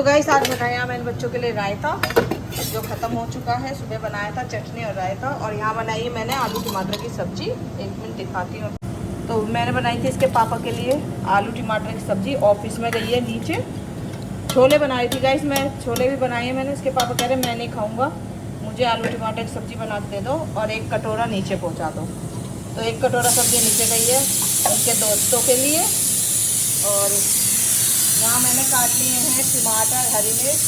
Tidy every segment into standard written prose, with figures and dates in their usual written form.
तो गाइस आज बनाया मैंने बच्चों के लिए रायता जो ख़त्म हो चुका है। सुबह बनाया था चटनी और रायता, और यहाँ बनाई है मैंने आलू टमाटर की सब्ज़ी। एक मिनट दिखाती हूँ। तो मैंने बनाई थी इसके पापा के लिए आलू टमाटर की सब्ज़ी। ऑफिस में गई है नीचे। छोले बनाई थी गाइस, मैं छोले भी बनाए हैं मैंने। इसके पापा कह रहे मैं नहीं खाऊँगा, मुझे आलू टमाटर की सब्ज़ी बना के दे दो और एक कटोरा नीचे पहुँचा दो। तो एक कटोरा सब्ज़ी नीचे गई है उनके दोस्तों के लिए। और यहाँ मैंने काट लिए हैं टमाटर, हरी मिर्च,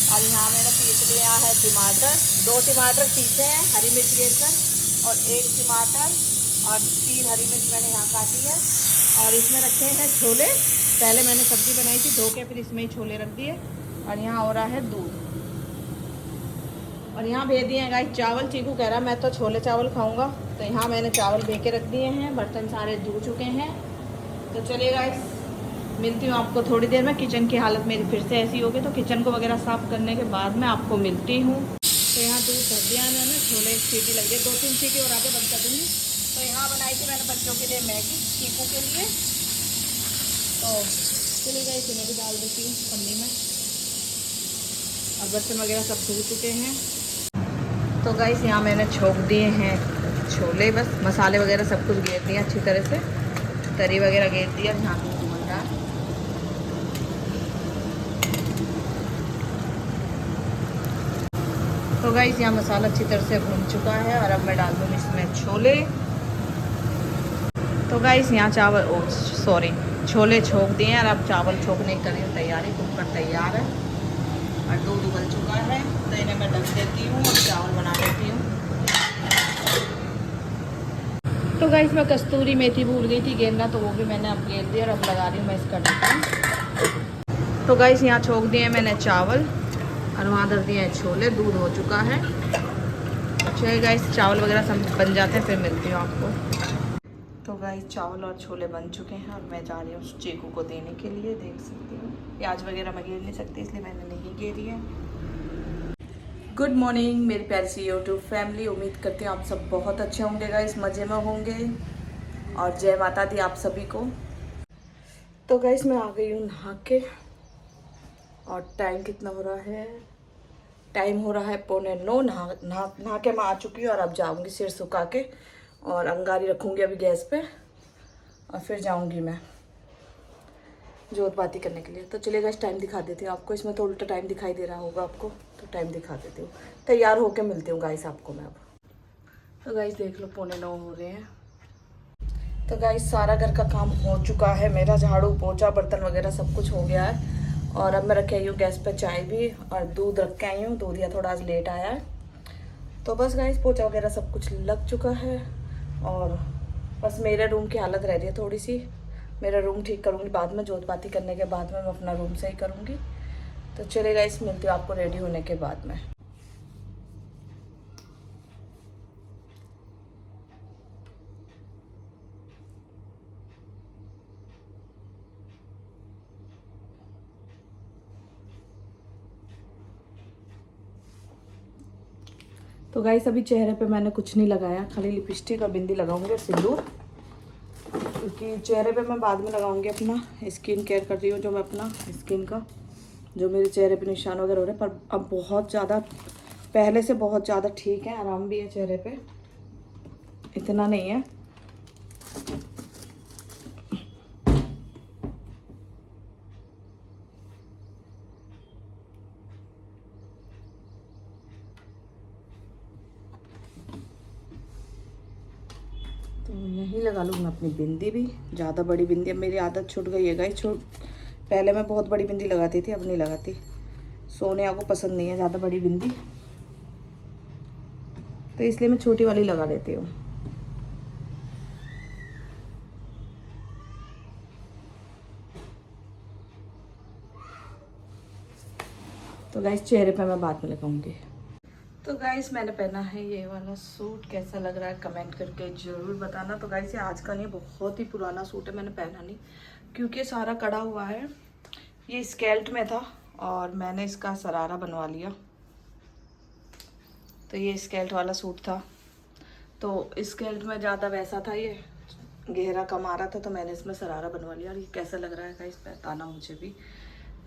और यहाँ मैंने पीस लिया है टमाटर। 2 टमाटर पीसे हैं हरी मिर्च गिरकर, और 1 टमाटर और 3 हरी मिर्च मैंने यहाँ काटी है। और इसमें रखे हैं छोले। पहले मैंने सब्ज़ी बनाई थी धो के, फिर इसमें ही छोले रख दिए। और यहाँ हो रहा है दूध। और यहाँ भेज दिए हैं गाइस चावल। चीकू कह रहा मैं तो छोले चावल खाऊँगा, तो यहाँ मैंने चावल भे के रख दिए हैं। बर्तन सारे धो चुके हैं। तो चलिए गाइस मिलती हूँ आपको थोड़ी देर में। किचन की हालत मेरी फिर से ऐसी होगी, तो किचन को वगैरह साफ़ करने के बाद में आपको मिलती हूँ। तो यहाँ दूध धर दिया मैंने, छोले एक सीटी लग गई, 2-3 सीटी और आगे बंद कर दूँगी। तो यहाँ बनाई थी मैंने बच्चों के लिए मैगी, चीकू के लिए। तो चलिए गाइस इन्हें भी डाल देती हूँ पन्नी में। और बर्तन वगैरह सब धो चुके हैं। तो गाइस यहाँ मैंने छोंक दिए हैं छोले, बस मसाले वगैरह सब कुछ घेर दिया अच्छी तरह से, तरी वगैरह घेर दिया। यहाँ दूध बन रहा है। तो गाइस यहाँ मसाला अच्छी तरह से भून चुका है, और अब मैं डाल दूँगी इसमें छोले। तो गाइस यहाँ छोले छोंक दिए हैं, और अब चावल छोंकने की करी तैयारी। कुकर तैयार है और दूध उबल चुका है। तो इन्हें मैं ढक देती हूँ और चावल बना लेती हूँ। तो गाइस मैं कस्तूरी मेथी भूल गई थी घेरना, तो वो भी मैंने अब घेर दिया, और अब लगा रही हूँ मैं इसका ढक्कन। तो गाइस यहाँ छोंक दिए मैंने चावल, और वहाँ धर दिए हैं छोले। दूध हो चुका है। चलिए गाइस चावल वगैरह सब बन जाते हैं, फिर मिलती हूँ आपको। तो गाइस चावल और छोले बन चुके हैं, और मैं जा रही हूँ चीकू को देने के लिए। देख सकती हूँ प्याज वगैरह मैं घेर नहीं सकती, इसलिए मैंने नहीं घेरी है। गुड मॉर्निंग मेरी प्यारी सी यूट्यूब फैमिली। उम्मीद करती हूँ आप सब बहुत अच्छे होंगे गाइस, मज़े में होंगे। और जय माता दी आप सभी को। तो गाइस मैं आ गई हूँ नहा के, और टाइम कितना हो रहा है? टाइम हो रहा है 8:45। नहा के मैं आ चुकी हूँ, और अब जाऊँगी सिर सुखा के, और अंगारी रखूँगी अभी गैस पे, और फिर जाऊँगी मैं जोत बाती करने के लिए। तो चलिए गाइस टाइम दिखा देती हूँ आपको। इसमें तो उल्टा टाइम दिखाई दे रहा होगा आपको, तो टाइम दिखा देती हूँ। तैयार होके मिलती हूँ गाइस आपको मैं अब। तो गाइस देख लो 8:45 हो रहे हैं। तो गाइस सारा घर का काम हो चुका है मेरा, झाड़ू पोछा बर्तन वगैरह सब कुछ हो गया है। और अब मैं रख आई हूँ गैस पे चाय भी, और दूध रख के आई हूँ। दूध या थोड़ा आज लेट आया है। तो बस गाइस पोछा वगैरह सब कुछ लग चुका है, और बस मेरे रूम की हालत रह रही है थोड़ी सी। मेरा रूम ठीक करूँगी बाद में, जोत बाती करने के बाद में मैं अपना रूम सही करूँगी। तो चलिए गाइस मिलती हूँ आपको रेडी होने के बाद में। तो गाइस अभी चेहरे पे मैंने कुछ नहीं लगाया, खाली लिपस्टिक और बिंदी लगाऊंगी और सिंदूर, क्योंकि चेहरे पे मैं बाद में लगाऊंगी। अपना स्किन केयर कर रही हूँ, जो मैं अपना स्किन का जो मेरे चेहरे पे निशान वगैरह हो रहे हैं, पर अब बहुत ज़्यादा पहले से बहुत ज़्यादा ठीक है, आराम भी है चेहरे पे, इतना नहीं है। तो यही लगा लूँ मैं अपनी बिंदी भी। ज़्यादा बड़ी बिंदी, अब मेरी आदत छूट गई है गाइस। पहले मैं बहुत बड़ी बिंदी लगाती थी, अब नहीं लगाती। सोनिया को पसंद नहीं है ज़्यादा बड़ी बिंदी, तो इसलिए मैं छोटी वाली लगा देती हूँ। तो गाइस चेहरे पे मैं बाद में लगाऊंगी। तो गाइस मैंने पहना है ये वाला सूट, कैसा लग रहा है कमेंट करके ज़रूर बताना। तो गाइस ये आज का नहीं, बहुत ही पुराना सूट है, मैंने पहना नहीं क्योंकि सारा कड़ा हुआ है। ये स्केल्ट में था, और मैंने इसका सरारा बनवा लिया। तो ये स्केल्ट वाला सूट था, तो स्केल्ट में ज़्यादा वैसा था, ये गहरा कम आ रहा था, तो मैंने इसमें सरारा बनवा लिया। और ये कैसा लग रहा है गाइस बताना मुझे भी।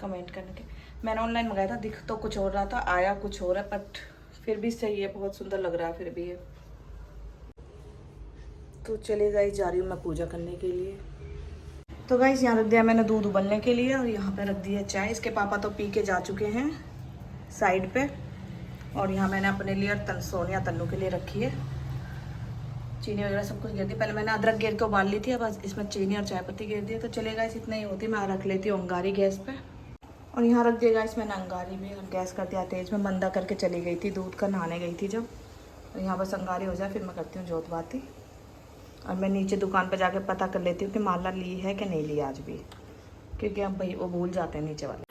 कमेंट करने के। मैंने ऑनलाइन मंगाया था, दिख तो कुछ और रहा था, आया कुछ और है, बट फिर भी सही है, बहुत सुंदर लग रहा है फिर भी ये। तो चले गाइस, जा रही हूँ मैं पूजा करने के लिए। तो गाइस यहाँ रख दिया मैंने दूध उबलने के लिए, और यहाँ पे रख दिया चाय। इसके पापा तो पी के जा चुके हैं साइड पे, और यहाँ मैंने अपने लिए और सोनिया तन्नू के लिए रखी है। चीनी वगैरह सब कुछ गिर दी। पहले मैंने अदरक गिर के उबाल ली थी, अब इसमें चीनी और चाय पत्ती गिर दी है। तो चलेगा इस इतना ही होती है, मैं रख लेती हूँ अंगारी गैस पे। और यहाँ रख दिया गाइस मैंने अंगारी भी, और गैस कर दिया तेज में। मंदा करके चली गई थी, दूध का नहाने गई थी जब। और यहाँ बस अंगारी हो जाए फिर मैं करती हूँ जोत बाती। और मैं नीचे दुकान पर जाकर पता कर लेती हूँ कि माला ली है कि नहीं ली आज भी, क्योंकि अब भाई वो भूल जाते हैं नीचे वाले।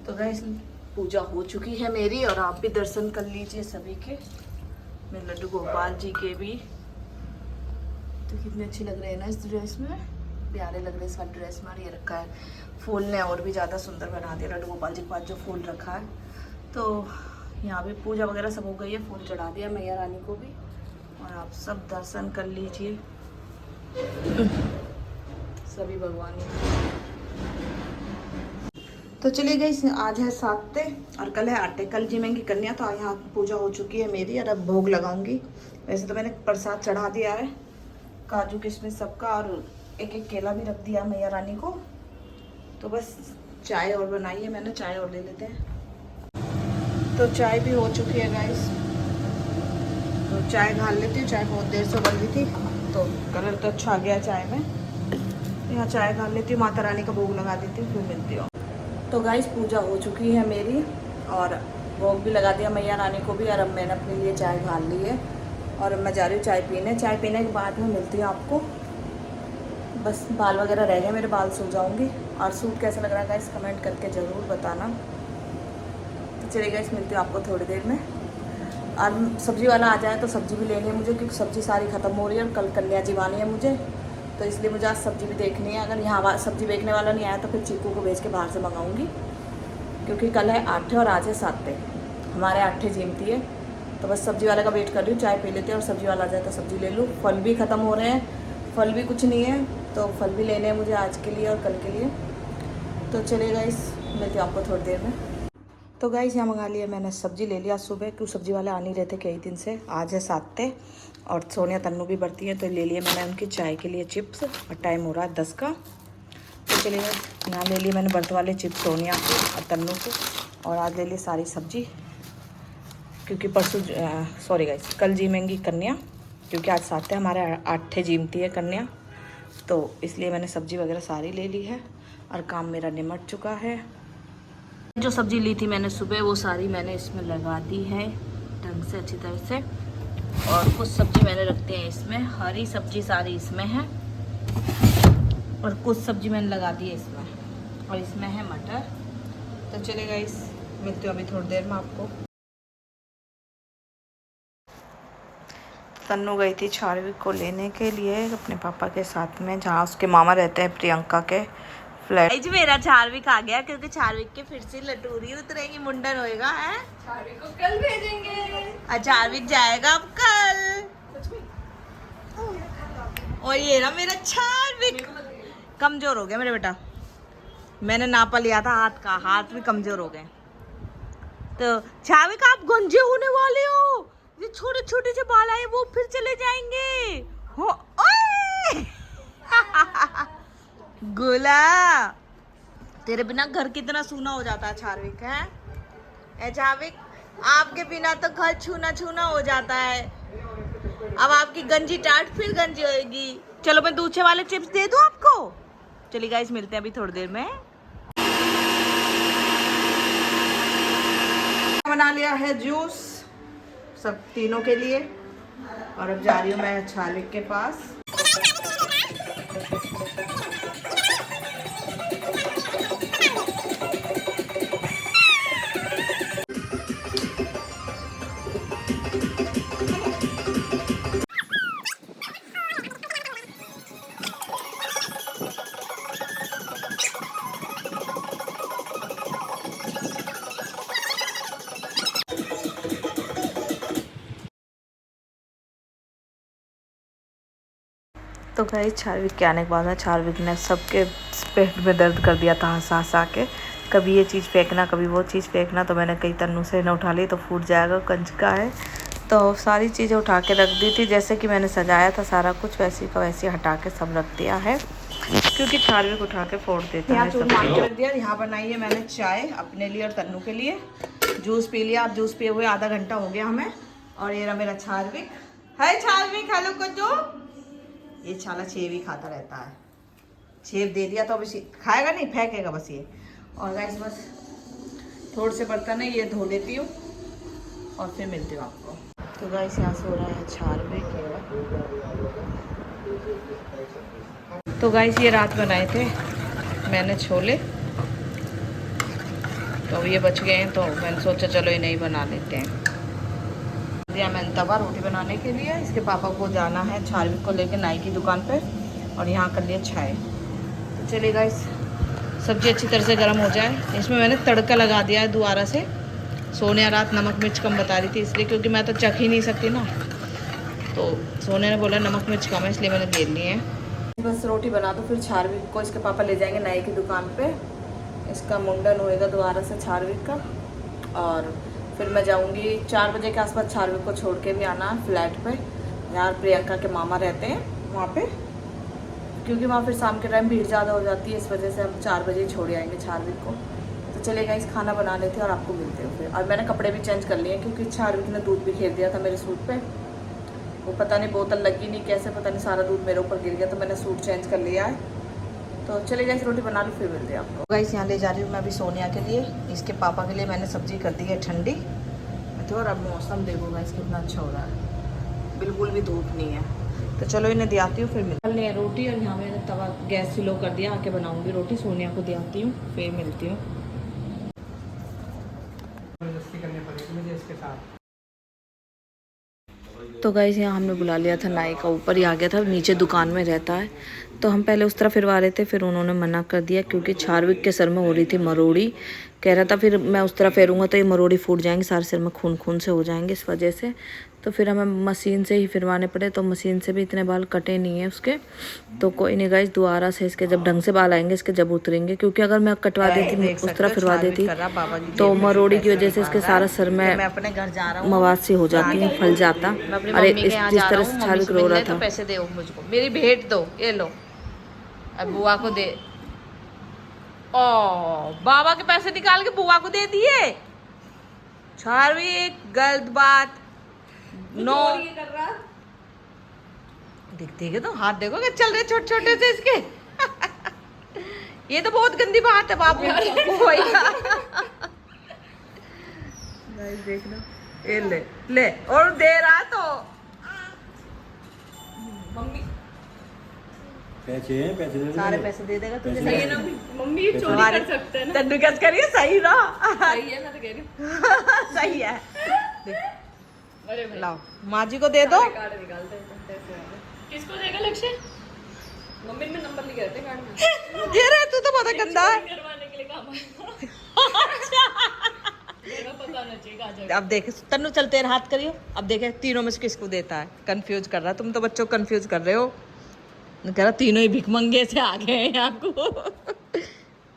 तो गाइस पूजा हो चुकी है मेरी, और आप भी दर्शन कर लीजिए सभी के, मेरे लड्डू गोपाल जी के भी। तो कितने अच्छी लग रहे हैं ना इस ड्रेस में, प्यारे लग रहे हैं। इसका ड्रेस में ये रखा है फूल ने और भी ज़्यादा सुंदर बना दिया लड्डू गोपाल जी के पास जो फूल रखा है। तो यहाँ भी पूजा वगैरह सब हो गई है, फूल चढ़ा दिया मैया रानी को भी, और आप सब दर्शन कर लीजिए सभी भगवान। तो चलिए गई, आज है 7 और कल है 8। कल जिमेंगी कन्या, तो यहाँ पूजा हो चुकी है मेरी, और अब भोग लगाऊंगी। वैसे तो मैंने प्रसाद चढ़ा दिया है, काजू किशमिश सबका, और एक एक केला भी रख दिया मैया रानी को। तो बस चाय और बनाई है मैंने, चाय और ले लेते हैं। तो चाय भी हो चुकी है गाइस, तो चाय घाल लेती हूँ। चाय बहुत देर से उबल रही थी, तो कलर तो अच्छा आ गया चाय में। यहाँ चाय घाल लेती हूँ, माता रानी का भोग लगा देती हूँ, फिर मिलती हूँ। तो गाइस पूजा हो चुकी है मेरी, और भोग भी लगा दिया मैया रानी को भी, और अब मैंने अपने लिए चाय घाल ली है, और मैं जा रही हूँ चाय पीने। चाय पीने के बाद में मिलती हूँ आपको। बस बाल वगैरह रह गए मेरे, बाल सो जाऊँगी। और सूट कैसा लग रहा है गाइस कमेंट करके ज़रूर बताना। तो चलिए गाइस मिलती हूँ आपको थोड़ी देर में। और सब्ज़ी वाला आ जाए तो सब्ज़ी भी लेनी है मुझे, क्योंकि सब्ज़ी सारी ख़त्म हो रही है, और कल कन्या जीवानी है मुझे, तो इसलिए मुझे आज सब्ज़ी भी देखनी है। अगर यहाँ सब्ज़ी बेचने वाला नहीं आया तो फिर चीकू को भेज के बाहर से मंगाऊंगी, क्योंकि कल है 8 और आज है 7। हमारे 8 जीमती है। तो बस सब्ज़ी वाले का वेट कर रही हूँ, चाय पी लेते हैं, और सब्ज़ी वाला आ जाए तो सब्ज़ी ले लूँ। फल भी ख़त्म हो रहे हैं, फल भी कुछ नहीं है, तो फल भी लेने हैं मुझे आज के लिए और कल के लिए। तो चलिए गाइस मिलती हूँ आपको थोड़ी देर में। तो गाइस यहाँ मंगा लिया मैंने, सब्ज़ी ले लिया सुबह, क्यों सब्ज़ी वाले आ नहीं रहे थे कई दिन से। आज है 7 और सोनिया तन्नू भी बढ़ती हैं, तो ले लिया मैंने उनकी चाय के लिए चिप्स, और टाइम हो रहा है 10 का। तो चलिए यहाँ ले लिए मैंने बर्त वाले चिप्स सोनिया को और तन्नू को, और आज ले ली सारी सब्ज़ी, क्योंकि परसों सॉरी गाइस कल जीमेंगी कन्या, क्योंकि आज 7 है, हमारे 8 जीमती है कन्या, तो इसलिए मैंने सब्ज़ी वगैरह सारी ले ली है, और काम मेरा निमट चुका है। जो सब्ज़ी ली थी मैंने सुबह, वो सारी मैंने इसमें लगा दी है ढंग से, अच्छी तरह से। और कुछ सब्ज़ी मैंने रखते हैं इसमें, हरी सब्ज़ी सारी इसमें है, और कुछ सब्ज़ी मैंने लगा दी है इसमें, और इसमें है मटर। तो चलेगा इस मिलते हो अभी थोड़ी देर में आपको। तन्नू गई थी चार्विक को लेने के लिए अपने पापा के साथ में, जहाँ उसके मामा रहते हैं प्रियंका के फ्लैट। मेरा चार्विक आ गया, क्योंकि चार्विक के फिर से लटूरी उतरेगी, मुंडन होएगा है। चार्विक को कल भेजेंगे। चार्विक जाएगा अब कल। और ये ना मेरा चार्विक कमजोर हो गया मेरे बेटा, मैंने नापा लिया था हाथ का, हाथ भी कमजोर हो गए। तो चार्विक आप गंजे होने वाले हो, ये छोटे छोटे से बाल आए वो फिर चले जाएंगे हो। ओए गोला, तेरे बिना घर कितना सूना हो जाता है चार्विक, है ए चार्विक, आपके बिना तो घर छूना छूना हो जाता है। अब आपकी गंजी टाट फिर गंजी होएगी। चलो मैं दूसरे वाले चिप्स दे दूं आपको। चलिए गाइस मिलते हैं अभी थोड़ी देर में। बना लिया है जूस सब तीनों के लिए, और अब जा रही हूँ मैं छालविक के पास। तो भाई चार्विक के आने के बाद में चार्विक ने सबके पेट में दर्द कर दिया था हंसा हंसा के, कभी ये चीज़ फेंकना कभी वो चीज़ फेंकना। तो मैंने कई तन्नू से न उठा ली तो फूट जाएगा, कंच का है। तो सारी चीज़ें उठा के रख दी थी, जैसे कि मैंने सजाया था सारा कुछ वैसी का वैसी हटा के सब रख दिया है, क्योंकि चार्विक उठा के फोड़ देते हैं। चूर मार के रख दिया। यहाँ बनाई है मैंने चाय अपने लिए और तन्नू के लिए। जूस पी लिया, आप जूस पिए हुए आधा घंटा हो गया हमें। और ये रहा मेरा चार्विक। हाय चार्विक, हेलो कुछ। ये छाला छेव ही खाता रहता है, छेव दे दिया तो अब इसे खाएगा नहीं, फेंकेगा बस ये। और गाइस बस थोड़े से बर्तन है ये धो लेती हूँ और फिर मिलती हूँ आपको। तो गाइस यहाँ से हो रहा है चार्विक। तो गाइस ये रात बनाए थे मैंने छोले, तो ये बच गए हैं तो मैंने सोचा चलो ये नहीं बना लेते हैं। दिया मैंने तवा रोटी बनाने के लिए। इसके पापा को जाना है चार्विक को लेकर नाई की दुकान पे, और यहाँ कर लिया चाय। तो चलिएगा इस सब्ज़ी अच्छी तरह से गर्म हो जाए। इसमें मैंने तड़का लगा दिया है दोबारा से। सोनिया रात नमक मिर्च कम बता रही थी, इसलिए क्योंकि मैं तो चख ही नहीं सकती ना, तो सोनिया ने बोला नमक मिर्च कम है इसलिए मैंने दे ली है। बस रोटी बना दो, फिर चार्विक को इसके पापा ले जाएंगे नाई की दुकान पे। इसका मुंडन होएगा दोबारा से चार्विक का, और फिर मैं जाऊंगी 4 बजे के आसपास चार्विक को छोड़ के भी आना है फ्लैट पे, जहाँ प्रियंका के मामा रहते हैं वहाँ पे, क्योंकि वहाँ फिर शाम के टाइम भीड़ ज़्यादा हो जाती है। इस वजह से हम 4 बजे ही छोड़ आएंगे चार्विक को। तो चलेगा इस खाना बना लेते हैं और आपको मिलते हो फिर। और मैंने कपड़े भी चेंज कर लिए हैं, क्योंकि चार्विक ने दूध भी खेल दिया था मेरे सूट पे। वो पता नहीं बोतल लगी नहीं कैसे, पता नहीं सारा दूध मेरे ऊपर गिर गया, तो मैंने सूट चेंज कर लिया है। तो चले गाइस रोटी बना लो फिर मिलते हैं आपको। गाइस यहाँ ले जा रही हूँ मैं अभी सोनिया के लिए, इसके पापा के लिए मैंने सब्जी कर दी है ठंडी। तो और अब मौसम देखो गाइस कितना अच्छा हो रहा है, बिल्कुल भी धूप नहीं है। तो चलो इन्हें दियाती हूँ फिर मिलते हैं। रोटी और यहाँ मैंने तवा गैस स्लो कर दिया, आके बनाऊँगी रोटी। सोनिया को दियाती हूँ फिर मिलती हूँ। तो गाइस यहाँ हमने बुला लिया था नाई का, ऊपर ही आ गया था, नीचे दुकान में रहता है। तो हम पहले उस तरफ फिरवा रहे थे, फिर उन्होंने मना कर दिया, क्योंकि चार्विक के सर में हो रही थी मरोड़ी। कह रहा था फिर मैं उस तरफ फेरूंगा तो ये मरोड़ी फूट जाएंगी, सारे सिर में खून खून से हो जाएंगे, इस वजह से। तो फिर हमें मशीन से ही फिरवाने पड़े, तो मशीन से भी इतने बाल कटे नहीं है उसके। तो कोई नहीं गाइस, दोबारा से इसके जब ढंग से बाल आएंगे इसके जब उतरेंगे, क्योंकि अगर मैं कटवा देती उस तरफ फिरवा देती तो मरोड़ी की वजह से इसके सारा सर में अपने घर जा रहा हूँ मवाद सी हो जाती है, फल जाता। अरे जिस तरह से चार्विक रो रहा था। पैसे दो मुझको, मेरी भेंट दो, ये लो। अब बुआ को दे। ओ बाबा के पैसे निकाल के बुआ को दे दिए। चार्विक गलत बात। नो देखते तो हाथ देखो कि चल रहे छोटे छोटे से इसके। ये तो बहुत गंदी बात है बाबू। देख लो, ये ले ले और दे रहा तो मम्मी पैसे दे सारे पैसे दे देगा तुझे। सही है ना मम्मी, ये चोरी कर सकते हैं ना। तन्नू क्या करिए, सही ना। सही है, मैं तो कह रही हूँ सही है। अरे भाई लाओ माँ जी को दे दो। कार्ड निकालते हैं पैसे वाले। किसको देगा लक्ष्य? मम्मी ने नंबर लिखे रहते कार्ड में। ये रे तू तो बहुत गंदा है। करवाने के लिए काम आएगा। पता नहीं चाहिए कहाँ जाएगा। अब देख तन्नू चल तेरे हाथ करियो। अब देखे तीनों में से किसको देता है, कंफ्यूज कर रहा है। तुम तो बच्चों को कंफ्यूज कर रहे हो। कह रहा तीनों ही भिखमंगे से आ गए हैं यहाँ को।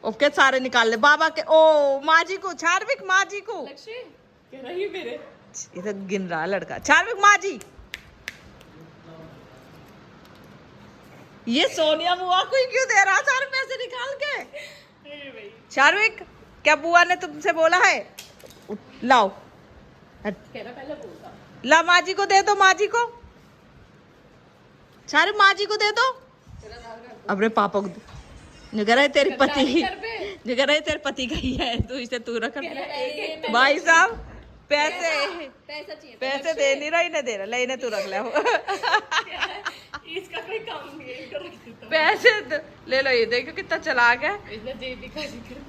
ओके सारे निकाल ले बाबा के। ओ माँ जी को, चार्विक माँ जी को। लक्ष्य कह रही है मेरे। ये तो गिन रहा है लड़का। चार्विक माँ जी, ये सोनिया बुआ को ही क्यों दे रहा सारे पैसे निकाल के? चार्विक क्या बुआ ने तुमसे बोला है? लाओ पहले बोलता। ला माँ जी को दे दो, माँ जी को। चार्विक माँ जी को दे दो। अपने पापा को निगर है तेरी पति, निगर है तेरे पति का ही है, तू इसे तू रख। भाई साहब पैसे पैसा चाहिए पैसे दे नहीं रहा, इन्हें दे रहा, ले इन्हें तू रख ले। इसका कोई काम नहीं है, इनको रख देता हूं। पैसे ले लो, ये देखो कितना चालाक है। इतना जेब भी खाली कर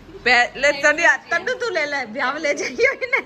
ले तन्नू तू ले ले, ब्याह में ले जाइयो इन्हें।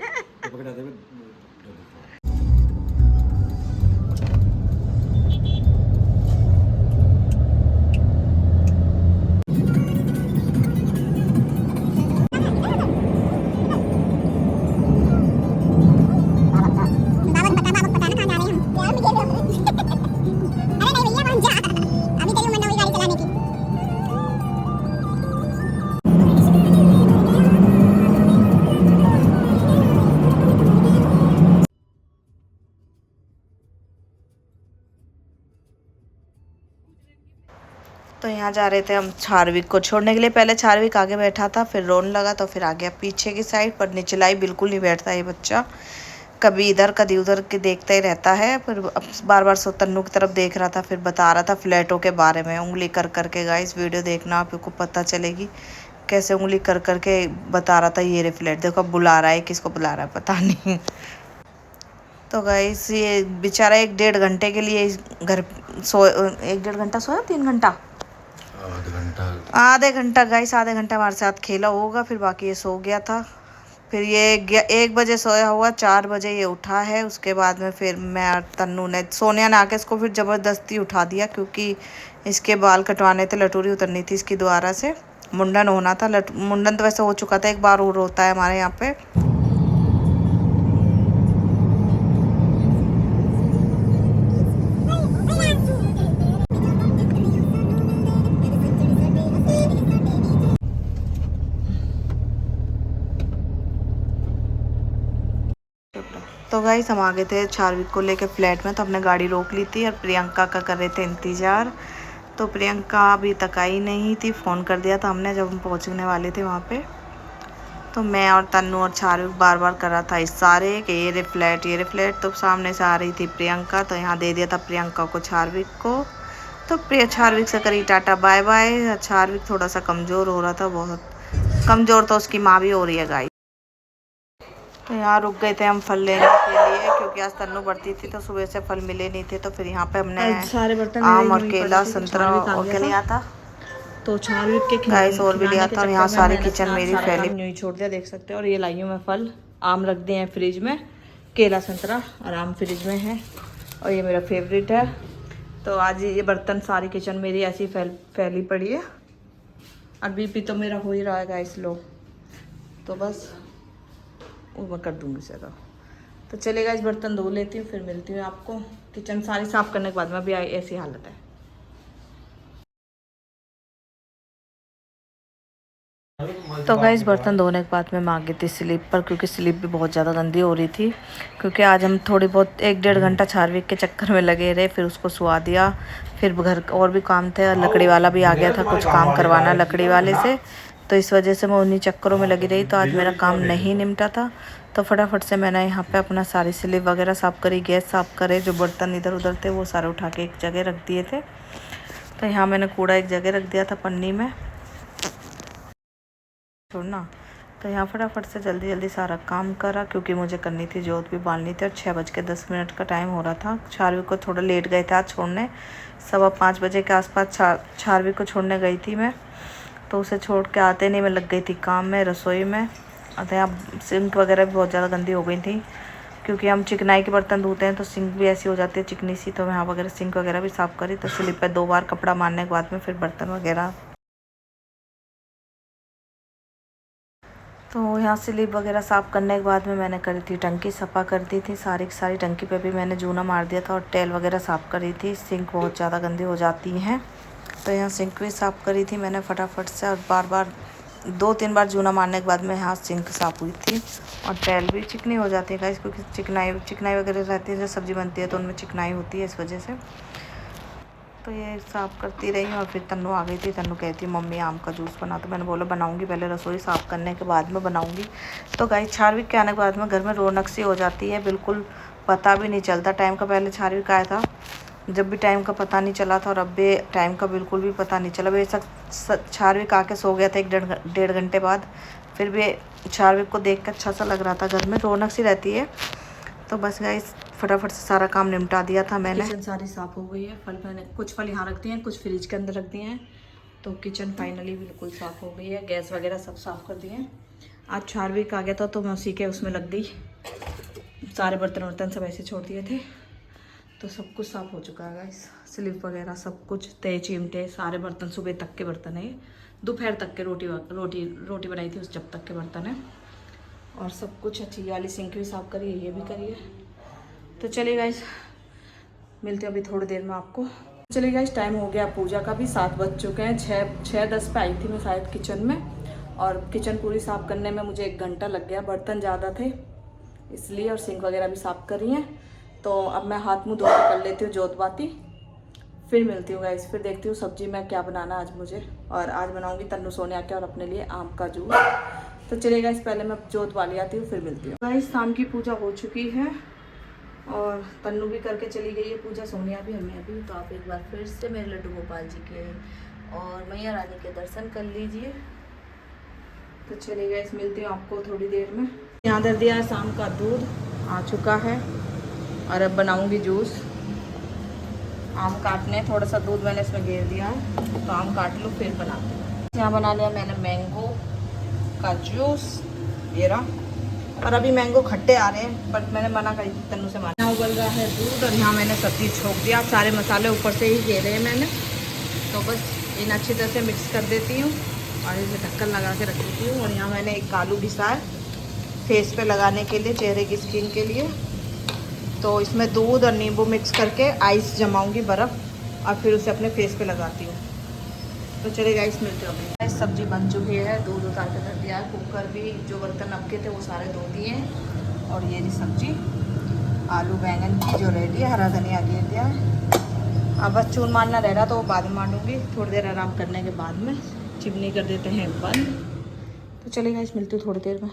तो यहाँ जा रहे थे हम चारविक को छोड़ने के लिए। पहले चारविक आगे बैठा था, फिर रोने लगा तो फिर आ गया पीछे की साइड। पर निचलाई बिल्कुल नहीं बैठता ये बच्चा, कभी इधर कभी उधर के देखता ही रहता है। फिर बार बार तन्नू की तरफ देख रहा था, फिर बता रहा था फ्लैटों के बारे में उंगली कर करके। गाइस वीडियो देखना, आपको पता चलेगी कैसे उंगली कर करके बता रहा था ये रे फ्लैट। देखो अब बुला रहा है, किसको बुला रहा है पता नहीं। तो गाइस ये बेचारा 1-1.5 घंटे के लिए घर 1-1.5 घंटा सोया, 3 घंटा, आधे घंटा गाइस, आधे घंटा हमारे साथ खेला होगा। फिर बाकी ये सो गया था। फिर ये 1 बजे सोया हुआ, 4 बजे ये उठा है। उसके बाद में फिर मैं और तन्नू ने, सोनिया ने आके इसको फिर ज़बरदस्ती उठा दिया, क्योंकि इसके बाल कटवाने थे, लटूरी उतरनी थी इसकी दोबारा से, मुंडन होना था। मुंडन तो वैसे हो चुका था एक बार, और होता है हमारे यहाँ पे। तो गाइस हम आ गए थे चारविक को लेके फ्लैट में। तो हमने गाड़ी रोक ली थी और प्रियंका का कर रहे थे इंतज़ार। तो प्रियंका अभी तक आई नहीं थी, फ़ोन कर दिया था हमने जब हम पहुंचने वाले थे वहाँ पे। तो मैं और तन्नू और चारविक बार बार कर रहा था इशारे कि ये रे फ्लैट, ये रे फ्लैट। तो सामने से आ रही थी प्रियंका, तो यहाँ दे दिया था प्रियंका को चारविक को। तो चारविक से करी टाटा बाय बाय। चारविक थोड़ा सा कमज़ोर हो रहा था, बहुत कमज़ोर, तो उसकी माँ भी हो रही है गाइस। तो यहाँ रुक गए थे हम फल लेने के लिए, क्योंकि आज तन्नू बढ़ती थी तो सुबह से फल मिले नहीं थे। तो फिर यहाँ पे हमने सारे बर्तन आम और केला, संतरा और क्या लिया था, तो चारविक के गाइस और भी लिया था। और यहाँ सारी किचन मेरी फैली यूँ ही छोड़ दिया, देख सकते हो। और ये लाई हूँ मैं फल, आम रख दिए हैं फ्रिज में, केला संतरा और आम फ्रिज में है। और ये मेरा फेवरेट है। तो आज ये बर्तन सारी किचन मेरी ऐसी फैली पड़ी है। और बीपी तो मेरा हो ही रहा है गाइस लो, तो बस वो मैं कर दूँगी ज़्यादा। तो चलेगा, इस बर्तन धो लेती हूँ, फिर मिलती हूँ आपको। किचन सारी साफ़ करने के बाद में भी ऐसी हालत है। तो गाइस बर्तन धोने के बाद में मैं आ गई थी स्लीप पर, क्योंकि स्लीप भी बहुत ज़्यादा गंदी हो रही थी। क्योंकि आज हम थोड़ी बहुत 1-1.5 घंटा चारविक के चक्कर में लगे रहे। फिर उसको सुला दिया, फिर घर और भी काम थे, लकड़ी वाला भी आ गया था कुछ काम करवाना लकड़ी वाले से। तो इस वजह से मैं उन्हीं चक्करों में लगी रही। तो आज मेरा काम नहीं निपटा था। तो फटाफट से मैंने यहाँ पे अपना सारी स्लीप वगैरह साफ़ करी, गैस साफ़ करे, जो बर्तन इधर उधर थे वो सारे उठा के एक जगह रख दिए थे। तो यहाँ मैंने कूड़ा एक जगह रख दिया था पन्नी में छोड़ना। तो यहाँ फटाफट से जल्दी जल्दी सारा काम करा, क्योंकि मुझे करनी थी, जोत भी बांधनी थी। और 6:10 का टाइम हो रहा था। चारविक को थोड़ा लेट गए थे आज छोड़ने, 5:15 बजे के आसपास चारविक को छोड़ने गई थी मैं। तो उसे छोड़ के आते नहीं मैं लग गई थी काम में, रसोई में। और यहाँ सिंक वगैरह भी बहुत ज़्यादा गंदी हो गई थी, क्योंकि हम चिकनाई के बर्तन धोते हैं तो सिंक भी ऐसी हो जाती है चिकनी सी। तो यहाँ वगैरह सिंक वगैरह भी साफ़ करी। तो स्लिप पे 2 बार कपड़ा मारने के बाद में फिर बर्तन वगैरह। तो यहाँ स्लिप वगैरह साफ़ करने के बाद में मैंने करी थी टंकी सफ़ा कर दी थी सारी की सारी। टंकी पे भी मैंने जूना मार दिया था और टेल वगैरह साफ़ करी थी। सिंक बहुत ज़्यादा गंदी हो जाती हैं, तो यहाँ सिंक भी साफ़ करी थी मैंने फटाफट से। और बार बार 2-3 बार जूना मारने के बाद में यहाँ सिंक साफ़ हुई थी। और टेल भी चिकनी हो जाती है गाइस, क्योंकि चिकनाई वगैरह रहती है, जब सब्ज़ी बनती है तो उनमें चिकनाई होती है, इस वजह से। तो ये साफ़ करती रही। और फिर तन्नू आ गई थी। तन्नू कहती मम्मी आम का जूस बना। तो मैंने बोला बनाऊंगी, पहले रसोई साफ़ करने के बाद में बनाऊंगी। तो गाइस चारविक के आने के बाद में घर में रौनक सी हो जाती है, बिल्कुल पता भी नहीं चलता टाइम का। पहले चारविक आया था जब भी टाइम का पता नहीं चला था, और अब भी टाइम का बिल्कुल भी पता नहीं चला। बेशक चारविक आके सो गया था 1-1.5 घंटे बाद, फिर भी चार्विक को देख कर अच्छा सा लग रहा था, घर में रौनक सी रहती है। तो बस गाइस फटाफट से सारा काम निपटा दिया था मैंने। किचन सारी साफ़ हो गई है। फल मैंने कुछ फल यहाँ रख दिए हैं, कुछ फ्रिज के अंदर रख दिए हैं। तो किचन फाइनली बिल्कुल साफ़ हो गई है। गैस वगैरह सब साफ़ कर दिए हैं। आज चार्विक आ गया था तो मैं उसी के उसमें लग गई। सारे बर्तन सब ऐसे छोड़ दिए थे। तो सब कुछ साफ़ हो चुका है गाइस। स्लिप वगैरह सब कुछ, तय चिमटे, सारे बर्तन, सुबह तक के बर्तन है। दोपहर तक के रोटी बनाई थी उस जब तक के बर्तन है। और सब कुछ अच्छी वाली सिंक भी साफ़ करिए, ये भी करिए। तो चलिए गाइस मिलते हैं अभी थोड़ी देर में आपको। चलिए गाइस टाइम हो गया पूजा का भी, 7 बज चुके हैं। 6:10 पे आई थी मैं शायद किचन में। और किचन पूरी साफ़ करने में मुझे 1 घंटा लग गया। बर्तन ज़्यादा थे इसलिए, और सिंक वगैरह भी साफ़ कर रही हैं। तो अब मैं हाथ मुँह धो के कर लेती हूँ जोत बाती, फिर मिलती हूँ गाइस। फिर देखती हूँ सब्जी में क्या बनाना आज मुझे। और आज बनाऊँगी तन्नू सोनिया के और अपने लिए आम का जूस। तो चलिए गाइस पहले मैं जोत वाली आती हूँ, फिर मिलती हूँ। गाइस शाम की पूजा हो चुकी है और तन्नू भी करके चली गई है पूजा, सोनिया भी, हमें भी। तो आप एक बार फिर से मेरे लड्डू गोपाल जी के और मैया रानी के दर्शन कर लीजिए। तो चलिए गाइस मिलती हूँ आपको थोड़ी देर में। यहाँ दर दिया है शाम का दूध आ चुका है और अब बनाऊंगी जूस। आम काटने, थोड़ा सा दूध मैंने इसमें घेर दिया है तो आम काट लूँ फिर बनाती हूँ। यहाँ बना लिया मैंने मैंगो का जूस, ये रहा। और अभी मैंगो खट्टे आ रहे हैं बट मैंने मना करी थी तन्नू से। यहाँ उबल रहा है दूध और यहाँ मैंने सब्जी छोंक दिया। सारे मसाले ऊपर से ही घेरे हैं मैंने। तो बस इन अच्छी तरह से मिक्स कर देती हूँ और इसे ढक्कन लगा के रख देती हूँ। और यहाँ मैंने एक आलू घिसा है फेस पे लगाने के लिए, चेहरे की स्किन के लिए। तो इसमें दूध और नींबू मिक्स करके आइस जमाऊंगी, बर्फ़, और फिर उसे अपने फेस पे लगाती हूँ। तो चलिए गाइस मिलते हैं। सब्जी बन चुकी है, दूध उतार के रख दिया है। कुकर भी जो बर्तन रखे थे वो सारे धो दिए हैं। और ये जी सब्जी आलू बैंगन की जो रेडी है, हरा धनिया घेर दिया है। अब बस चून मारना रह रहा तो वो बाद में मारूंगी, थोड़ी देर आराम करने के बाद में। चिमनी कर देते हैं बंद। तो चलिए गाइस मिलती हूँ थोड़ी देर में।